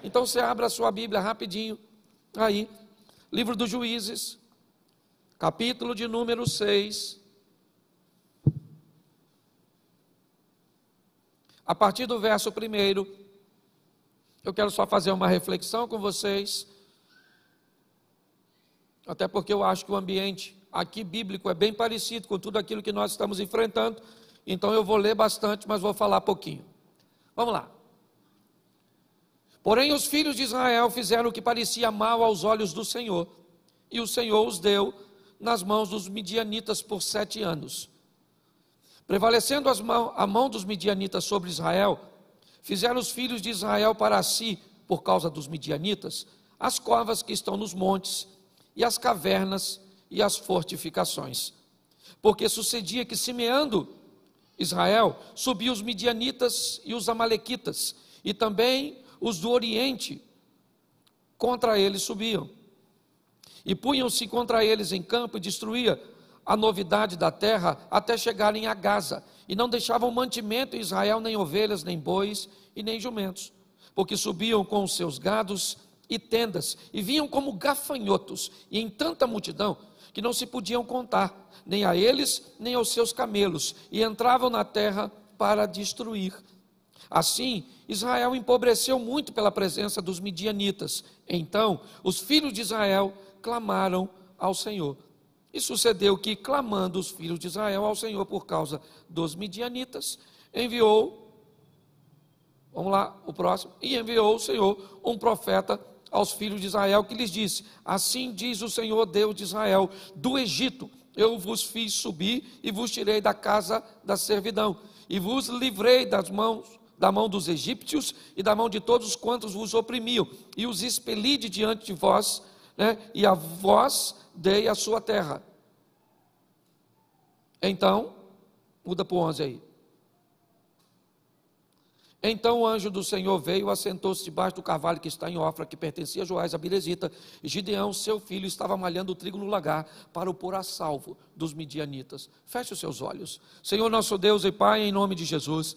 Então você abre a sua Bíblia rapidinho, aí, livro dos Juízes, capítulo de número 6, a partir do verso 1, eu quero só fazer uma reflexão com vocês, até porque eu acho que o ambiente aqui bíblico é bem parecido com tudo aquilo que nós estamos enfrentando, então eu vou ler bastante, mas vou falar pouquinho. Vamos lá. Porém os filhos de Israel fizeram o que parecia mal aos olhos do Senhor, e o Senhor os deu nas mãos dos midianitas por 7 anos. Prevalecendo a mão dos midianitas sobre Israel, fizeram os filhos de Israel para si, por causa dos midianitas, as covas que estão nos montes, e as cavernas e as fortificações. Porque sucedia que, semeando Israel, subiam os midianitas e os amalequitas, e também os do Oriente contra eles subiam. E punham-se contra eles em campo e destruía a novidade da terra até chegarem a Gaza. E não deixavam mantimento em Israel, nem ovelhas, nem bois e nem jumentos. Porque subiam com os seus gados e tendas, e vinham como gafanhotos, e em tanta multidão, que não se podiam contar, nem a eles, nem aos seus camelos, e entravam na terra para destruir. Assim, Israel empobreceu muito pela presença dos midianitas. Então, os filhos de Israel clamaram ao Senhor. E sucedeu que, clamando os filhos de Israel ao Senhor por causa dos midianitas, enviou, vamos lá, o próximo, e enviou o Senhor um profeta aos filhos de Israel, que lhes disse: assim diz o Senhor Deus de Israel, do Egito eu vos fiz subir e vos tirei da casa da servidão, e vos livrei da mão dos egípcios e da mão de todos quantos vos oprimiam, e os expeli de diante de vós, e a vós dei a sua terra. Então, muda para o 11 aí. Então o anjo do Senhor veio, assentou-se debaixo do carvalho que está em Ofra, que pertencia a Joás, a Birezita, e Gideão, seu filho, estava malhando o trigo no lagar, para o pôr a salvo dos midianitas. Feche os seus olhos. Senhor nosso Deus e Pai, em nome de Jesus,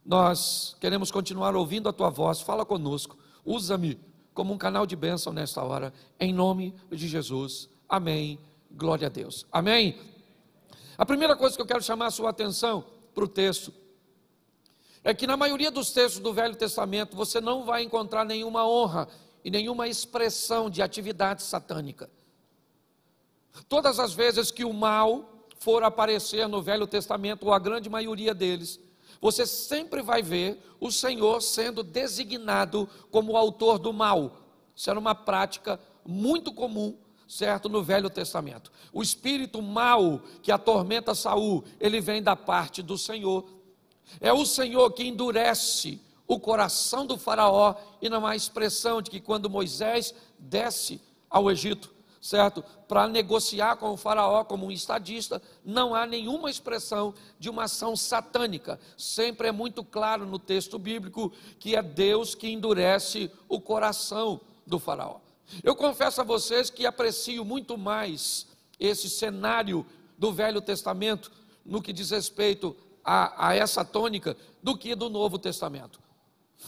nós queremos continuar ouvindo a Tua voz. Fala conosco, usa-me como um canal de bênção nesta hora, em nome de Jesus, amém, glória a Deus, amém. A primeira coisa que eu quero chamar a sua atenção para o texto, é que na maioria dos textos do Velho Testamento, você não vai encontrar nenhuma honra e nenhuma expressão de atividade satânica. Todas as vezes que o mal for aparecer no Velho Testamento, ou a grande maioria deles, você sempre vai ver o Senhor sendo designado como o autor do mal. Isso era uma prática muito comum, certo, no Velho Testamento. O espírito mau que atormenta Saul, ele vem da parte do Senhor. É o Senhor que endurece o coração do faraó, e não há expressão de que quando Moisés desce ao Egito, certo, para negociar com o faraó como um estadista, não há nenhuma expressão de uma ação satânica. Sempre é muito claro no texto bíblico que é Deus que endurece o coração do faraó. Eu confesso a vocês que aprecio muito mais esse cenário do Velho Testamento no que diz respeito a essa tônica do que do Novo Testamento.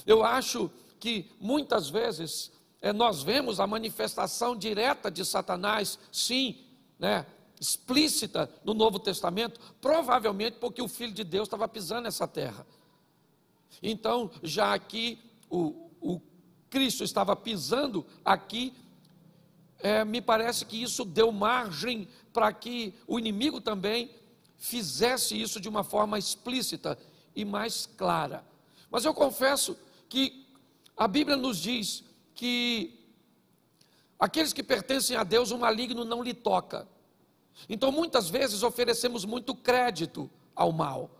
Eu acho que muitas vezes nós vemos a manifestação direta de Satanás, sim, explícita no Novo Testamento, provavelmente porque o Filho de Deus estava pisando nessa terra. Então, já aqui o Cristo estava pisando aqui, me parece que isso deu margem para que o inimigo também fizesse isso de uma forma explícita e mais clara. Mas eu confesso que a Bíblia nos diz que aqueles que pertencem a Deus, o maligno não lhe toca. Então muitas vezes oferecemos muito crédito ao mal.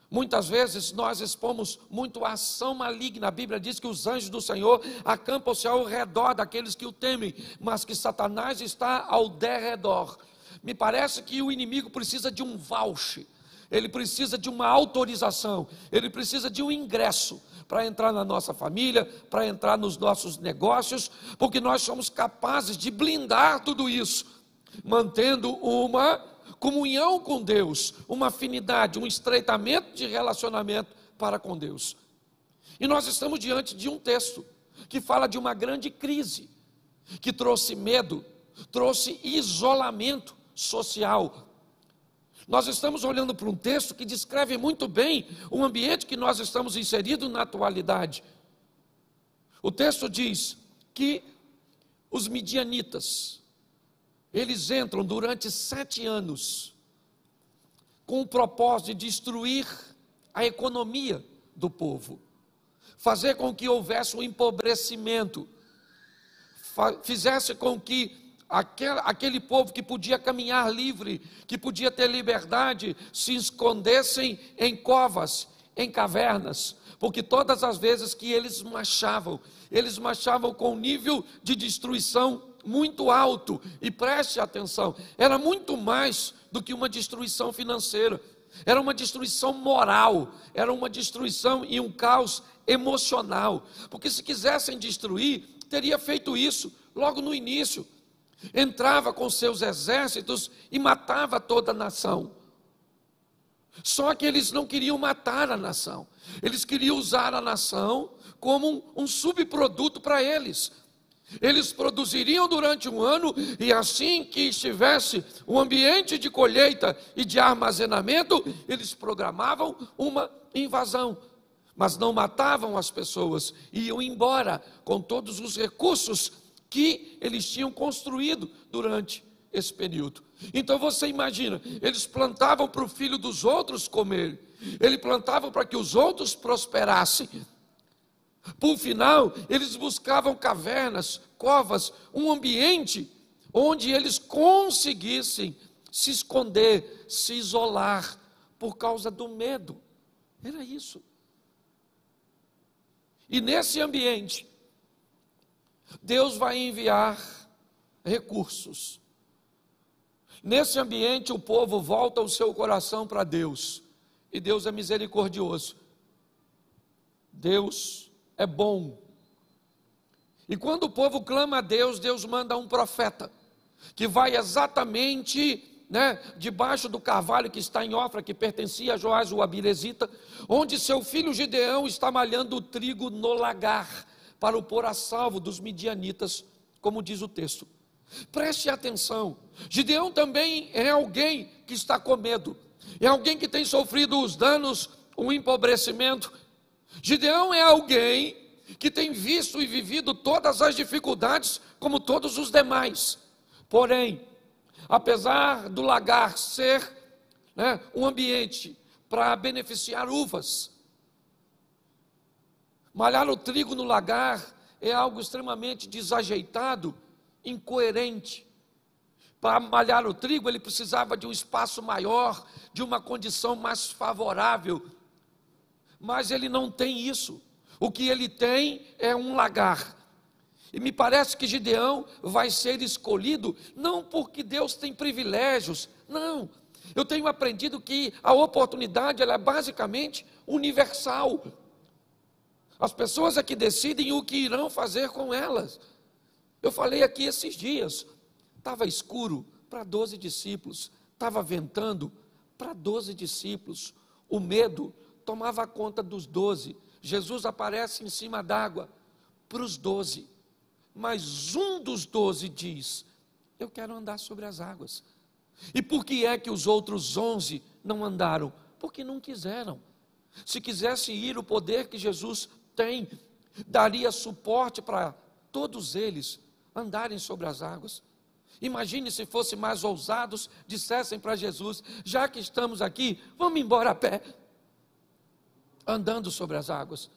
Muitas vezes nós expomos muito a ação maligna. A Bíblia diz que os anjos do Senhor acampam-se ao redor daqueles que o temem, mas que Satanás está ao derredor. Me parece que o inimigo precisa de um voucher, ele precisa de uma autorização, ele precisa de um ingresso para entrar na nossa família, para entrar nos nossos negócios, porque nós somos capazes de blindar tudo isso, mantendo uma comunhão com Deus, uma afinidade, um estreitamento de relacionamento para com Deus. E nós estamos diante de um texto que fala de uma grande crise, que trouxe medo, trouxe isolamento social. Nós estamos olhando para um texto que descreve muito bem o ambiente que nós estamos inseridos na atualidade. O texto diz que os midianitas, eles entram durante 7 anos com o propósito de destruir a economia do povo, fazer com que houvesse um empobrecimento, fizesse com que aquele povo que podia caminhar livre, que podia ter liberdade, se escondessem em covas, em cavernas, porque todas as vezes que eles marchavam com um nível de destruição muito alto, e preste atenção, era muito mais do que uma destruição financeira, era uma destruição moral, era uma destruição e um caos emocional, porque se quisessem destruir, teria feito isso logo no início, entrava com seus exércitos e matava toda a nação. Só que eles não queriam matar a nação, eles queriam usar a nação como um subproduto para eles. Eles produziriam durante um ano, e assim que estivesse um ambiente de colheita e de armazenamento, eles programavam uma invasão, mas não matavam as pessoas, iam embora com todos os recursos que eles tinham construído durante esse período. Então você imagina, eles plantavam para o filho dos outros comer, eles plantavam para que os outros prosperassem. Por final, eles buscavam cavernas, covas, um ambiente onde eles conseguissem se esconder, se isolar, por causa do medo. Era isso. E nesse ambiente, Deus vai enviar recursos. Nesse ambiente, o povo volta o seu coração para Deus. E Deus é misericordioso. Deus é bom. E quando o povo clama a Deus, Deus manda um profeta, que vai exatamente, debaixo do carvalho que está em Ofra, que pertencia a Joás o Abirezita, onde seu filho Gideão está malhando o trigo no lagar, para o pôr a salvo dos midianitas, como diz o texto. Preste atenção, Gideão também é alguém que está com medo, é alguém que tem sofrido os danos, o empobrecimento. Gideão é alguém que tem visto e vivido todas as dificuldades, como todos os demais. Porém, apesar do lagar ser um ambiente para beneficiar uvas, malhar o trigo no lagar é algo extremamente desajeitado, incoerente. Para malhar o trigo, ele precisava de um espaço maior, de uma condição mais favorável. Mas ele não tem isso. O que ele tem é um lagar. E me parece que Gideão vai ser escolhido, não porque Deus tem privilégios, não. Eu tenho aprendido que a oportunidade ela é basicamente universal. As pessoas é que decidem o que irão fazer com elas. Eu falei aqui esses dias, estava escuro para 12 discípulos, estava ventando para 12 discípulos, o medo tomava conta dos 12, Jesus aparece em cima d'água para os 12, mas um dos 12 diz, eu quero andar sobre as águas. E por que é que os outros 11 não andaram? Porque não quiseram. Se quisesse ir, o poder que Jesus tem, daria suporte para todos eles andarem sobre as águas. Imagine se fossem mais ousados, dissessem para Jesus, já que estamos aqui, vamos embora a pé, andando sobre as águas.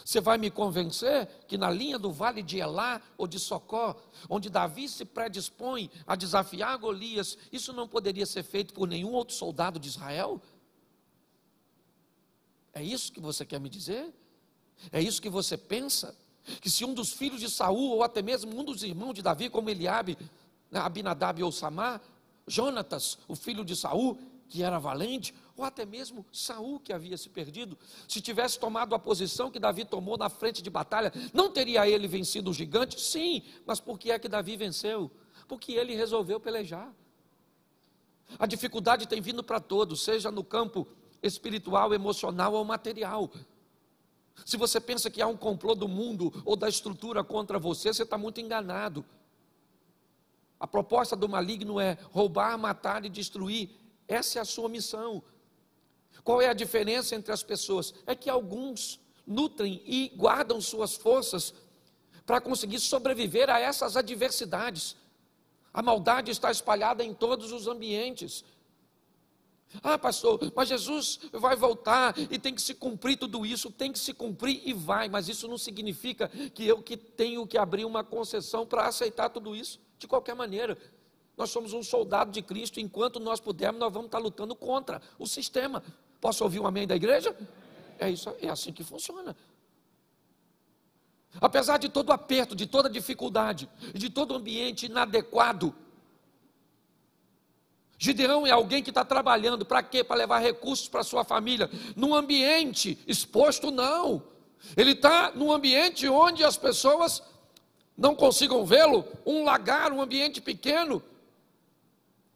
Você vai me convencer que na linha do vale de Elá ou de Socó, onde Davi se predispõe a desafiar Golias, isso não poderia ser feito por nenhum outro soldado de Israel? É isso que você quer me dizer? É isso que você pensa? Que se um dos filhos de Saul, ou até mesmo um dos irmãos de Davi, como Eliabe, Abinadab ou Samar, Jonatas, o filho de Saul, que era valente, ou até mesmo Saul, que havia se perdido, se tivesse tomado a posição que Davi tomou na frente de batalha, não teria ele vencido o gigante? Sim, mas por que é que Davi venceu? Porque ele resolveu pelejar. A dificuldade tem vindo para todos, seja no campo espiritual, emocional ou material. Se você pensa que há um complô do mundo ou da estrutura contra você, você está muito enganado. A proposta do maligno é roubar, matar e destruir. Essa é a sua missão. Qual é a diferença entre as pessoas? É que alguns nutrem e guardam suas forças para conseguir sobreviver a essas adversidades. A maldade está espalhada em todos os ambientes. Ah, pastor, mas Jesus vai voltar e tem que se cumprir tudo isso, tem que se cumprir e vai, mas isso não significa que eu que tenho que abrir uma concessão para aceitar tudo isso, de qualquer maneira. Nós somos um soldado de Cristo, enquanto nós pudermos, nós vamos estar lutando contra o sistema. Posso ouvir um amém da igreja? É isso, é assim que funciona. Apesar de todo aperto, de toda dificuldade, de todo ambiente inadequado, Gideão é alguém que está trabalhando, para quê? Para levar recursos para a sua família, num ambiente exposto, não. Ele está num ambiente onde as pessoas não consigam vê-lo, um lagar, um ambiente pequeno,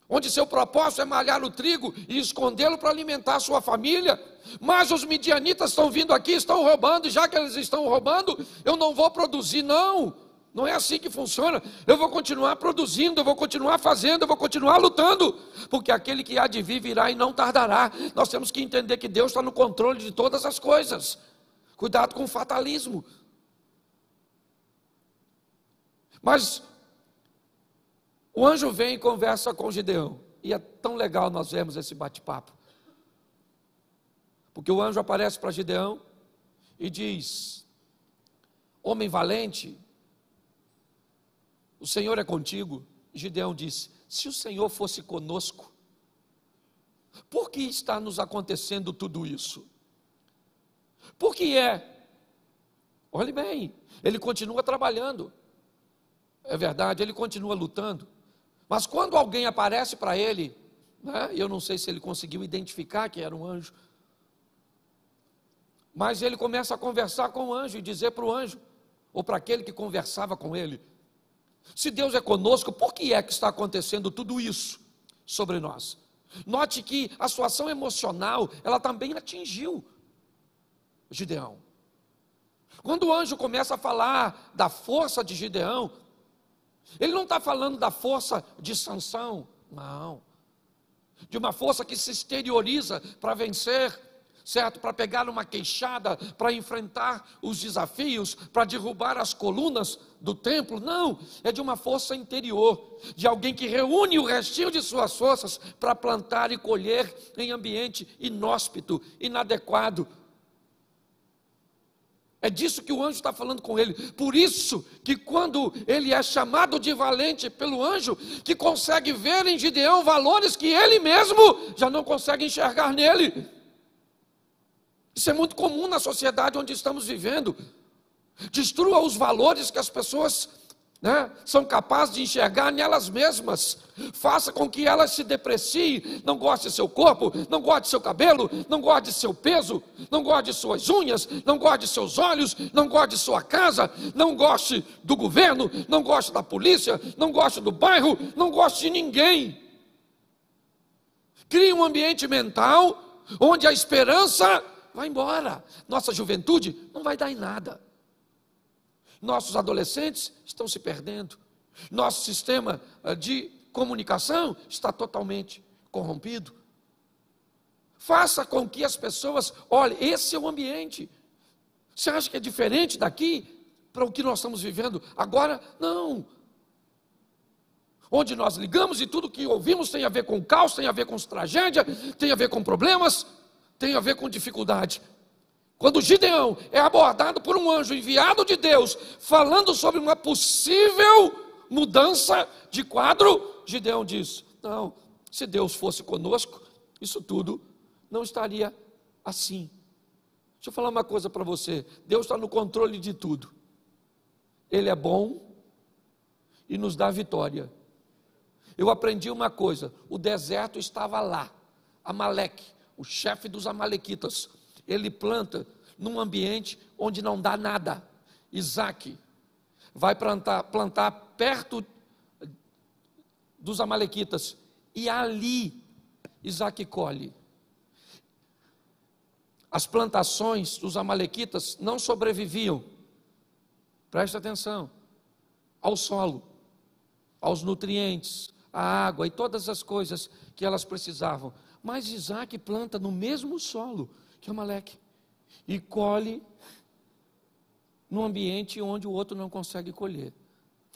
onde seu propósito é malhar o trigo e escondê-lo para alimentar a sua família. Mas os midianitas estão vindo aqui, estão roubando, e já que eles estão roubando, eu não vou produzir, não. Não é assim que funciona. Eu vou continuar produzindo, eu vou continuar fazendo, eu vou continuar lutando, porque aquele que há de vir virá e não tardará. Nós temos que entender que Deus está no controle de todas as coisas. Cuidado com o fatalismo. Mas o anjo vem e conversa com Gideão, e é tão legal nós vermos esse bate-papo, porque o anjo aparece para Gideão e diz: homem valente, o Senhor é contigo. Gideão disse: se o Senhor fosse conosco, por que está nos acontecendo tudo isso? Por que é? Olhe bem, ele continua trabalhando, é verdade, ele continua lutando, mas quando alguém aparece para ele, né, eu não sei se ele conseguiu identificar que era um anjo, mas ele começa a conversar com o anjo e dizer para o anjo, ou para aquele que conversava com ele: se Deus é conosco, por que é que está acontecendo tudo isso sobre nós? Note que a situação emocional, ela também atingiu Gideão. Quando o anjo começa a falar da força de Gideão, ele não está falando da força de Sansão, não. De uma força que se exterioriza para vencer, certo? Para pegar uma queixada, para enfrentar os desafios, para derrubar as colunas do templo. Não, é de uma força interior, de alguém que reúne o restinho de suas forças para plantar e colher em ambiente inóspito, inadequado. É disso que o anjo está falando com ele. Por isso que quando ele é chamado de valente pelo anjo, que consegue ver em Gideão valores que ele mesmo já não consegue enxergar nele. Isso é muito comum na sociedade onde estamos vivendo. Destrua os valores que as pessoas, né, são capazes de enxergar nelas mesmas. Faça com que elas se depreciem, não goste de seu corpo, não goste de seu cabelo, não goste de seu peso, não goste de suas unhas, não goste de seus olhos, não goste de sua casa, não goste do governo, não goste da polícia, não goste do bairro, não goste de ninguém. Crie um ambiente mental onde a esperança vai embora. Nossa juventude não vai dar em nada. Nossos adolescentes estão se perdendo. Nosso sistema de comunicação está totalmente corrompido. Faça com que as pessoas olhem, esse é o ambiente. Você acha que é diferente daqui para o que nós estamos vivendo agora? Não. Onde nós ligamos e tudo que ouvimos tem a ver com caos, tem a ver com tragédia, tem a ver com problemas, tem a ver com dificuldade. Quando Gideão é abordado por um anjo enviado de Deus, falando sobre uma possível mudança de quadro, Gideão diz: não, se Deus fosse conosco, isso tudo não estaria assim. Deixa eu falar uma coisa para você: Deus está no controle de tudo. Ele é bom e nos dá vitória. Eu aprendi uma coisa: o deserto estava lá. Amaleque, o chefe dos amalequitas, ele planta num ambiente onde não dá nada. Isaac vai plantar perto dos amalequitas, e ali Isaac colhe. As plantações dos amalequitas não sobreviviam, presta atenção, ao solo, aos nutrientes, à água e todas as coisas que elas precisavam. Mas Isaac planta no mesmo solo que Amaleque e colhe num ambiente onde o outro não consegue colher.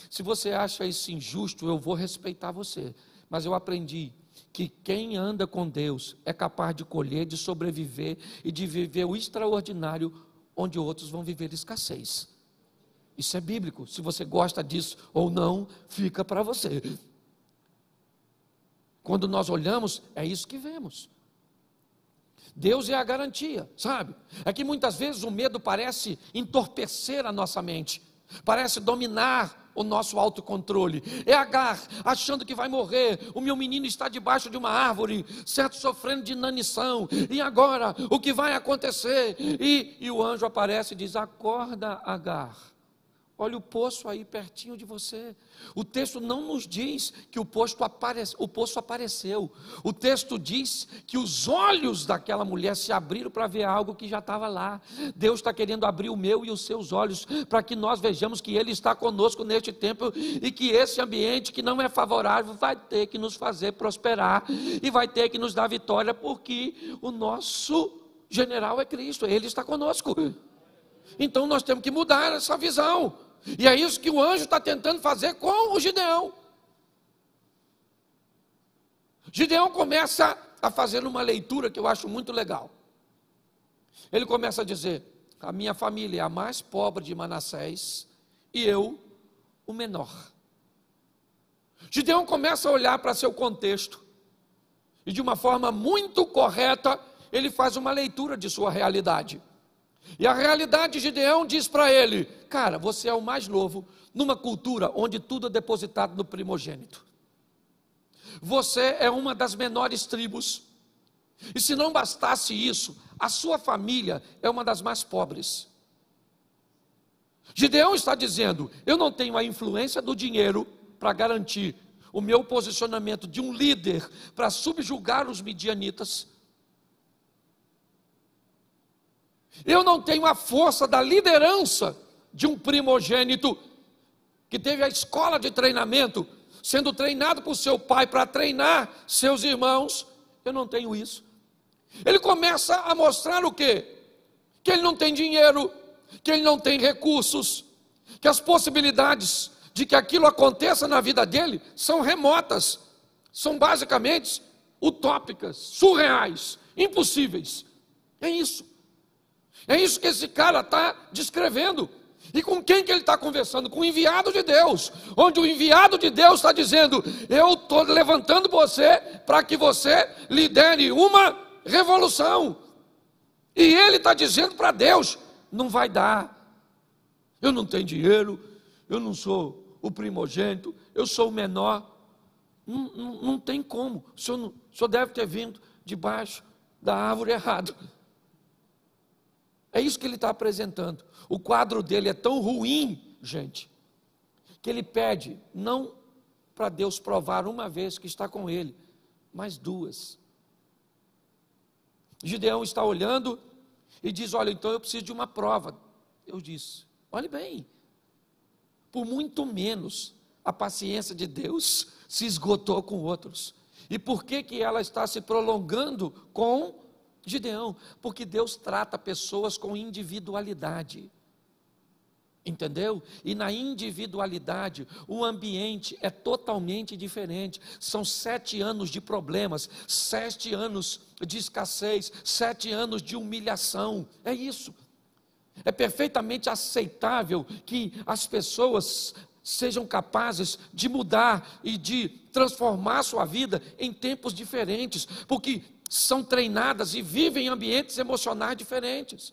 Se você acha isso injusto, eu vou respeitar você, mas eu aprendi que quem anda com Deus é capaz de colher, de sobreviver e de viver o extraordinário onde outros vão viver escassez. Isso é bíblico. Se você gosta disso ou não, fica para você. Quando nós olhamos, é isso que vemos. Deus é a garantia, sabe? É que muitas vezes o medo parece entorpecer a nossa mente, parece dominar o nosso autocontrole. É Agar achando que vai morrer, o meu menino está debaixo de uma árvore, certo, sofrendo de inanição, e agora o que vai acontecer? E o anjo aparece e diz: acorda, Agar, olha o poço aí pertinho de você. O texto não nos diz que o poço apareceu. O texto diz que os olhos daquela mulher se abriram para ver algo que já estava lá. Deus está querendo abrir o meu e os seus olhos para que nós vejamos que Ele está conosco neste tempo e que esse ambiente que não é favorável vai ter que nos fazer prosperar e vai ter que nos dar vitória, porque o nosso general é Cristo, Ele está conosco. Então nós temos que mudar essa visão. E é isso que o anjo está tentando fazer com o Gideão. Gideão começa a fazer uma leitura que eu acho muito legal. Ele começa a dizer: a minha família é a mais pobre de Manassés e eu o menor. Gideão começa a olhar para seu contexto e de uma forma muito correta ele faz uma leitura de sua realidade. E a realidade de Gideão diz para ele: cara, você é o mais novo numa cultura onde tudo é depositado no primogênito. Você é uma das menores tribos. E se não bastasse isso, a sua família é uma das mais pobres. Gideão está dizendo: eu não tenho a influência do dinheiro para garantir o meu posicionamento de um líder para subjugar os midianitas. Eu não tenho a força da liderança de um primogênito que teve a escola de treinamento, sendo treinado por seu pai para treinar seus irmãos. Eu não tenho isso. Ele começa a mostrar o quê? Que ele não tem dinheiro, que ele não tem recursos, que as possibilidades de que aquilo aconteça na vida dele são remotas, são basicamente utópicas, surreais, impossíveis. É isso. É isso que esse cara está descrevendo. E com quem que ele está conversando? Com o enviado de Deus, onde o enviado de Deus está dizendo: eu estou levantando você para que você lidere uma revolução. E ele está dizendo para Deus: não vai dar, eu não tenho dinheiro, eu não sou o primogênito, eu sou o menor, não tem como, o senhor deve ter vindo debaixo da árvore errado. É isso que ele está apresentando. O quadro dele é tão ruim, gente, que ele pede não para Deus provar uma vez que está com ele, mas duas. Gideão está olhando e diz: olha, então eu preciso de uma prova. Eu disse: olhe bem, por muito menos a paciência de Deus se esgotou com outros. E por que ela está se prolongando com Gideão? Porque Deus trata pessoas com individualidade, entendeu? E na individualidade o ambiente é totalmente diferente. São 7 anos de problemas, 7 anos de escassez, 7 anos de humilhação. É isso. É perfeitamente aceitável que as pessoas sejam capazes de mudar e de transformar sua vida em tempos diferentes, porque são treinadas e vivem em ambientes emocionais diferentes.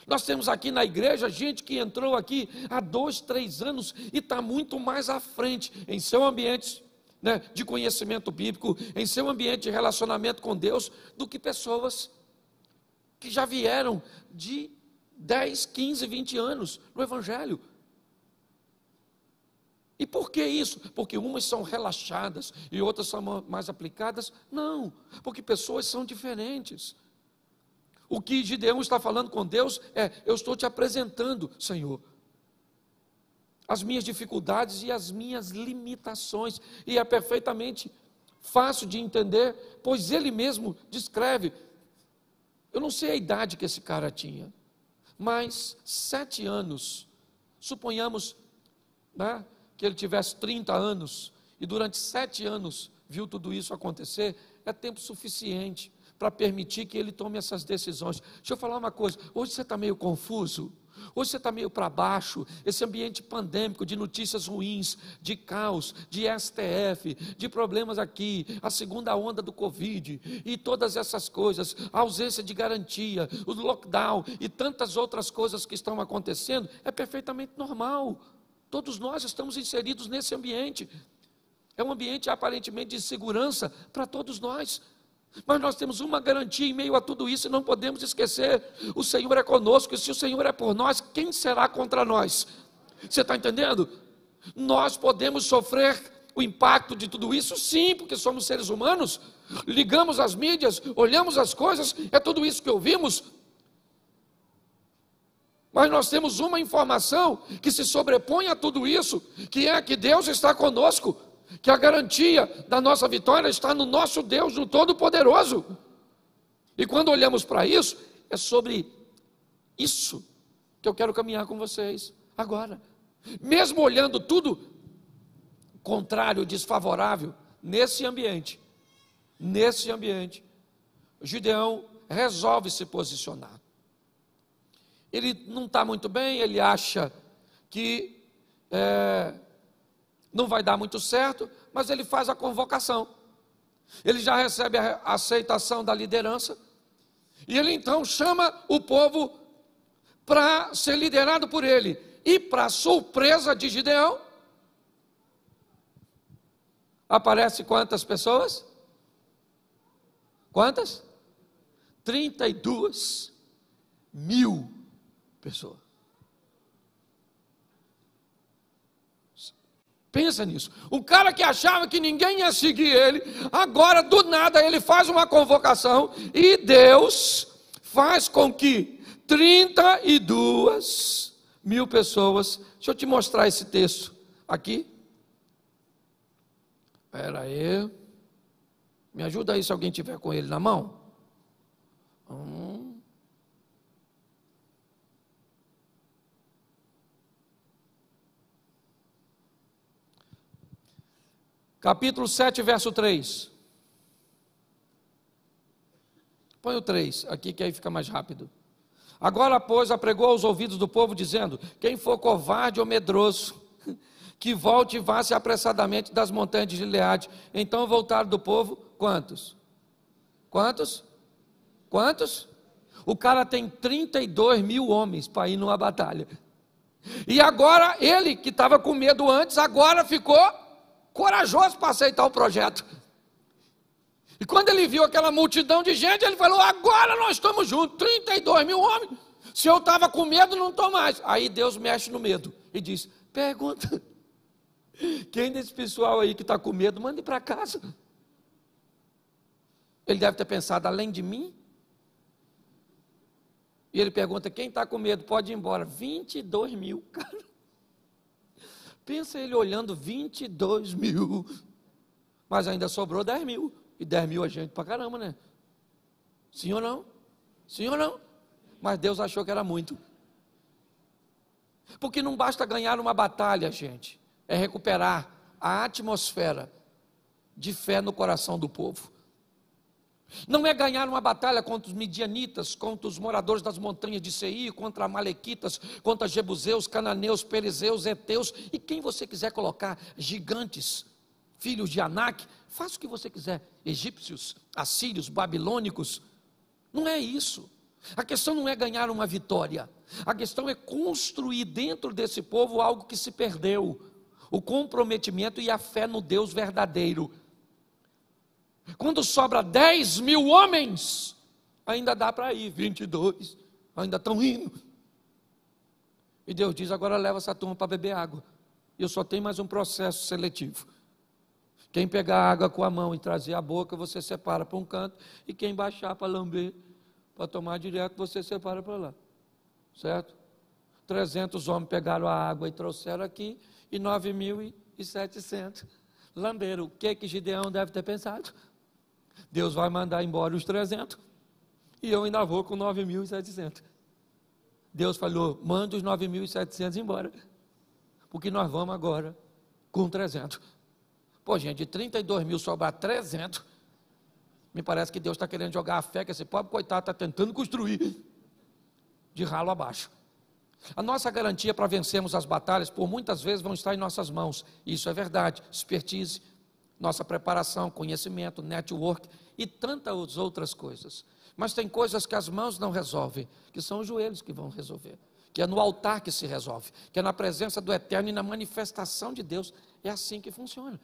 Nós temos aqui na igreja gente que entrou aqui há 2, 3 anos e está muito mais à frente em seu ambiente, né, de conhecimento bíblico, em seu ambiente de relacionamento com Deus, do que pessoas que já vieram de 10, 15, 20 anos no Evangelho. E por que isso? Porque umas são relaxadas e outras são mais aplicadas? Não, porque pessoas são diferentes. O que Gideão está falando com Deus é: eu estou te apresentando, Senhor, as minhas dificuldades e as minhas limitações. E é perfeitamente fácil de entender, pois ele mesmo descreve. Eu não sei a idade que esse cara tinha, mas 7 anos, suponhamos, né, que ele tivesse 30 anos, e durante 7 anos viu tudo isso acontecer, é tempo suficiente para permitir que ele tome essas decisões. Deixa eu falar uma coisa: hoje você está meio confuso, hoje você está meio para baixo, esse ambiente pandêmico de notícias ruins, de caos, de STF, de problemas aqui, a segunda onda do Covid, e todas essas coisas, a ausência de garantia, o lockdown e tantas outras coisas que estão acontecendo, é perfeitamente normal. Todos nós estamos inseridos nesse ambiente. É um ambiente aparentemente de segurança para todos nós. Mas nós temos uma garantia em meio a tudo isso e não podemos esquecer: o Senhor é conosco, e se o Senhor é por nós, quem será contra nós? Você está entendendo? Nós podemos sofrer o impacto de tudo isso, sim, porque somos seres humanos, ligamos as mídias, olhamos as coisas, é tudo isso que ouvimos. Mas nós temos uma informação que se sobrepõe a tudo isso, que é que Deus está conosco, que a garantia da nossa vitória está no nosso Deus, no Todo-Poderoso. E quando olhamos para isso, é sobre isso que eu quero caminhar com vocês agora. Mesmo olhando tudo contrário, desfavorável, nesse ambiente, Gideão resolve se posicionar. Ele não está muito bem, ele acha que não vai dar muito certo, mas ele faz a convocação. Ele já recebe a aceitação da liderança, e ele então chama o povo para ser liderado por ele. E para surpresa de Gideão, aparece quantas pessoas? Quantas? 32 mil pessoas. Pensa nisso. O cara que achava que ninguém ia seguir ele, agora do nada ele faz uma convocação e Deus faz com que 32 mil pessoas. Deixa eu te mostrar esse texto aqui. Espera aí. Me ajuda aí se alguém tiver com ele na mão. Capítulo 7, verso 3. Põe o 3 aqui, que aí fica mais rápido. Agora, pois, apregou aos ouvidos do povo, dizendo: quem for covarde ou medroso, que volte e vá-se apressadamente das montanhas de Gileade. Então voltaram do povo, quantos? Quantos? Quantos? O cara tem 32 mil homens para ir numa batalha. E agora, ele que estava com medo antes, agora ficou corajoso para aceitar o projeto. E quando ele viu aquela multidão de gente, ele falou: agora nós estamos juntos, 32 mil homens. Se eu estava com medo, não estou mais. Aí Deus mexe no medo e diz: pergunta, quem desse pessoal aí que está com medo, mande para casa. Ele deve ter pensado: além de mim? E ele pergunta: quem está com medo pode ir embora. 22 mil, cara. Pensa ele olhando 22 mil, mas ainda sobrou 10 mil, e 10 mil é gente pra caramba, né? Sim ou não? Sim ou não? Mas Deus achou que era muito. Porque não basta ganhar uma batalha, gente, é recuperar a atmosfera de fé no coração do povo. Não é ganhar uma batalha contra os midianitas, contra os moradores das montanhas de Seir, contra amalequitas, contra jebuseus, cananeus, perizeus, heteus e quem você quiser colocar, gigantes, filhos de Anak, faça o que você quiser, egípcios, assírios, babilônicos. Não é isso. A questão não é ganhar uma vitória, a questão é construir dentro desse povo algo que se perdeu, o comprometimento e a fé no Deus verdadeiro. Quando sobra 10 mil homens, ainda dá para ir, 22, ainda estão indo. E Deus diz: agora leva essa turma para beber água. E eu só tenho mais um processo seletivo. Quem pegar água com a mão e trazer a boca, você separa para um canto, e quem baixar para lamber, para tomar direto, você separa para lá, certo? 300 homens pegaram a água e trouxeram aqui, e 9.700 lamberam. O que Gideão deve ter pensado? Deus vai mandar embora os 300, e eu ainda vou com 9.700. Deus falou, manda os 9.700 embora, porque nós vamos agora com 300. Pô, gente, de 32 mil sobrar 300, me parece que Deus está querendo jogar a fé, que esse pobre coitado está tentando construir de ralo abaixo. A nossa garantia para vencermos as batalhas, por muitas vezes, vão estar em nossas mãos. Isso é verdade. Expertise, nossa preparação, conhecimento, network e tantas outras coisas. Mas tem coisas que as mãos não resolvem, que são os joelhos que vão resolver, que é no altar que se resolve, que é na presença do Eterno e na manifestação de Deus. É assim que funciona.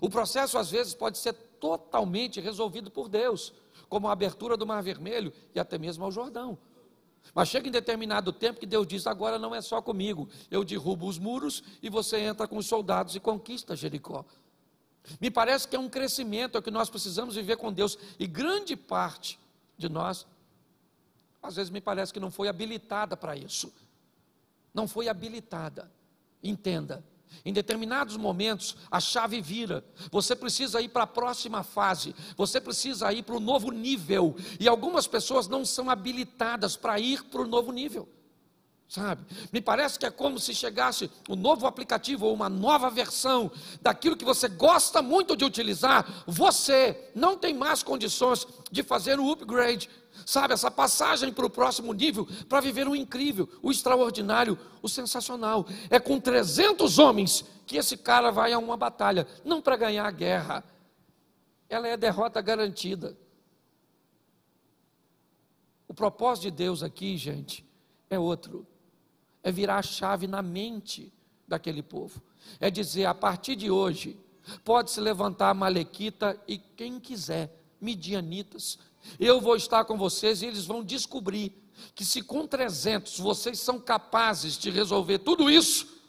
O processo, às vezes, pode ser totalmente resolvido por Deus, como a abertura do Mar Vermelho e até mesmo ao Jordão. Mas chega em determinado tempo que Deus diz, agora não é só comigo, eu derrubo os muros e você entra com os soldados e conquista Jericó. Me parece que é um crescimento, é o que nós precisamos viver com Deus, e grande parte de nós, às vezes me parece que não foi habilitada para isso, não foi habilitada. Entenda, em determinados momentos a chave vira, você precisa ir para a próxima fase, você precisa ir para o novo nível, e algumas pessoas não são habilitadas para ir para o novo nível, sabe? Me parece que é como se chegasse um novo aplicativo ou uma nova versão daquilo que você gosta muito de utilizar, você não tem mais condições de fazer o upgrade, sabe, essa passagem para o próximo nível, para viver o incrível, o extraordinário, o sensacional. É com 300 homens que esse cara vai a uma batalha, não para ganhar a guerra, ela é derrota garantida. O propósito de Deus aqui, gente, é outro, é virar a chave na mente daquele povo, é dizer, a partir de hoje, pode se levantar a Malequita e quem quiser, midianitas, eu vou estar com vocês e eles vão descobrir que se com 300 vocês são capazes de resolver tudo isso,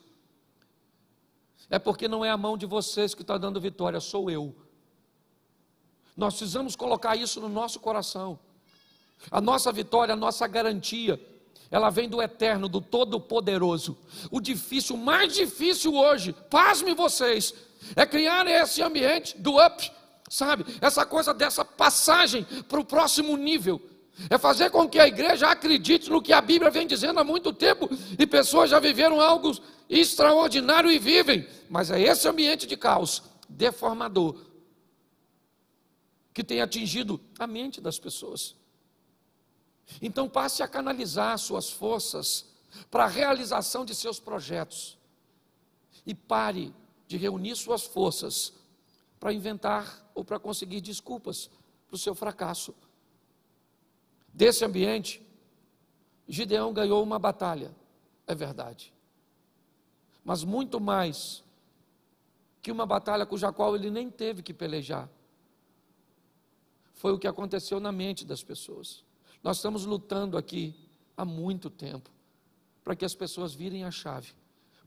é porque não é a mão de vocês que está dando vitória, sou eu. Nós precisamos colocar isso no nosso coração. A nossa vitória, a nossa garantia, ela vem do Eterno, do Todo-Poderoso. O difícil, o mais difícil hoje, pasme vocês, é criar esse ambiente do up, sabe, essa coisa dessa passagem para o próximo nível, é fazer com que a igreja acredite no que a Bíblia vem dizendo há muito tempo, e pessoas já viveram algo extraordinário e vivem, mas é esse ambiente de caos, deformador, que tem atingido a mente das pessoas. Então passe a canalizar suas forças para a realização de seus projetos, e pare de reunir suas forças para inventar ou para conseguir desculpas para o seu fracasso. Desse ambiente, Gideão ganhou uma batalha, é verdade, mas muito mais que uma batalha cuja qual ele nem teve que pelejar, foi o que aconteceu na mente das pessoas. Nós estamos lutando aqui há muito tempo para que as pessoas virem a chave.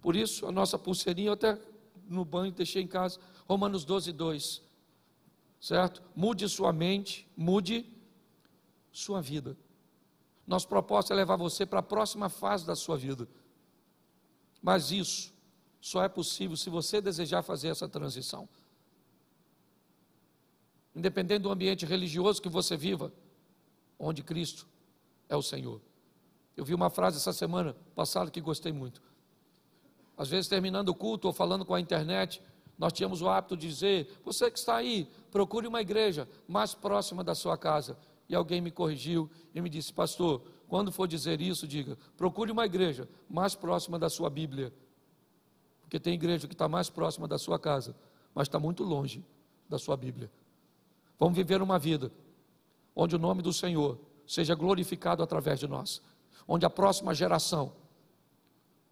Por isso, a nossa pulseirinha, eu até no banho deixei em casa, Romanos 12:2, certo? Mude sua mente, mude sua vida. Nosso propósito é levar você para a próxima fase da sua vida. Mas isso só é possível se você desejar fazer essa transição. Independente do ambiente religioso que você viva, onde Cristo é o Senhor. Eu vi uma frase essa semana passada que gostei muito. Às vezes, terminando o culto ou falando com a internet, nós tínhamos o hábito de dizer, você que está aí, procure uma igreja mais próxima da sua casa. E alguém me corrigiu e me disse, pastor, quando for dizer isso, diga, procure uma igreja mais próxima da sua Bíblia. Porque tem igreja que está mais próxima da sua casa, mas está muito longe da sua Bíblia. Vamos viver uma vida onde o nome do Senhor seja glorificado através de nós, onde a próxima geração,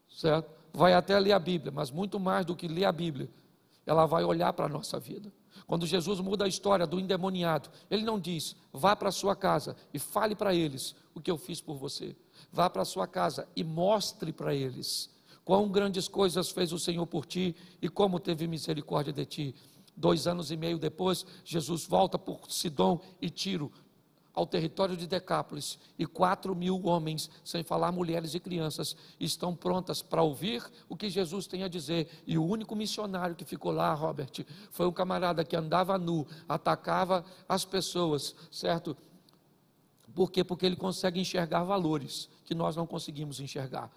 certo, vai até ler a Bíblia, mas muito mais do que ler a Bíblia, ela vai olhar para a nossa vida. Quando Jesus muda a história do endemoniado, Ele não diz, vá para a sua casa e fale para eles o que eu fiz por você. Vá para a sua casa e mostre para eles quão grandes coisas fez o Senhor por ti e como teve misericórdia de ti. 2 anos e meio depois, Jesus volta por Sidom e Tiro, ao território de Decápolis e 4.000 homens, sem falar mulheres e crianças, estão prontas para ouvir o que Jesus tem a dizer. E o único missionário que ficou lá, Robert, foi um camarada que andava nu, atacava as pessoas, certo? Por quê? Porque ele consegue enxergar valores que nós não conseguimos enxergar.